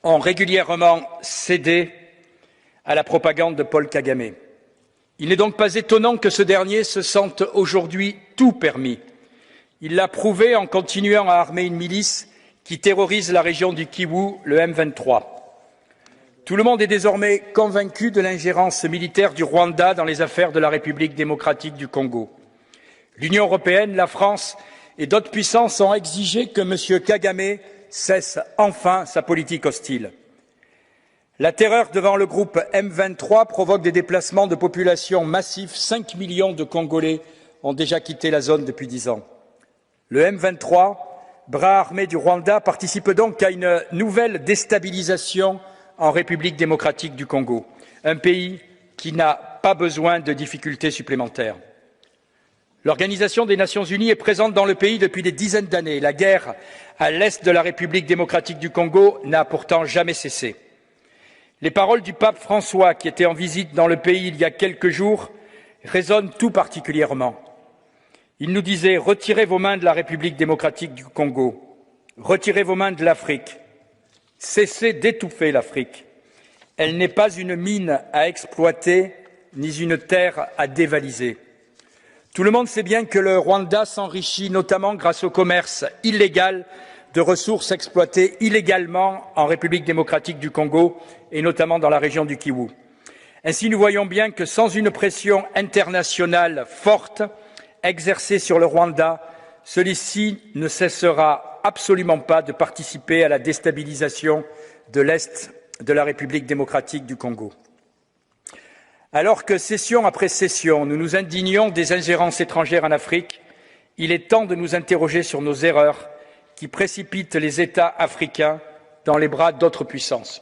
ont régulièrement cédé à la propagande de Paul Kagame. Il n'est donc pas étonnant que ce dernier se sente aujourd'hui tout permis. Il l'a prouvé en continuant à armer une milice qui terrorise la région du Kivu, le M23. Tout le monde est désormais convaincu de l'ingérence militaire du Rwanda dans les affaires de la République démocratique du Congo. L'Union européenne, la France et d'autres puissances ont exigé que M. Kagame cesse enfin sa politique hostile. La terreur devant le groupe M23 provoque des déplacements de population massifs. 5 millions de Congolais ont déjà quitté la zone depuis 10 ans. Le M23, bras armé du Rwanda, participe donc à une nouvelle déstabilisation en République démocratique du Congo, un pays qui n'a pas besoin de difficultés supplémentaires. L'Organisation des Nations Unies est présente dans le pays depuis des dizaines d'années. La guerre à l'est de la République démocratique du Congo n'a pourtant jamais cessé. Les paroles du pape François, qui était en visite dans le pays il y a quelques jours, résonnent tout particulièrement. Il nous disait « Retirez vos mains de la République démocratique du Congo, retirez vos mains de l'Afrique, cessez d'étouffer l'Afrique. Elle n'est pas une mine à exploiter, ni une terre à dévaliser. » Tout le monde sait bien que le Rwanda s'enrichit notamment grâce au commerce illégal de ressources exploitées illégalement en République démocratique du Congo et notamment dans la région du Kivu. Ainsi, nous voyons bien que sans une pression internationale forte exercée sur le Rwanda, celui-ci ne cessera absolument pas de participer à la déstabilisation de l'Est de la République démocratique du Congo. Alors que session après session, nous nous indignons des ingérences étrangères en Afrique, il est temps de nous interroger sur nos erreurs qui précipitent les États africains dans les bras d'autres puissances.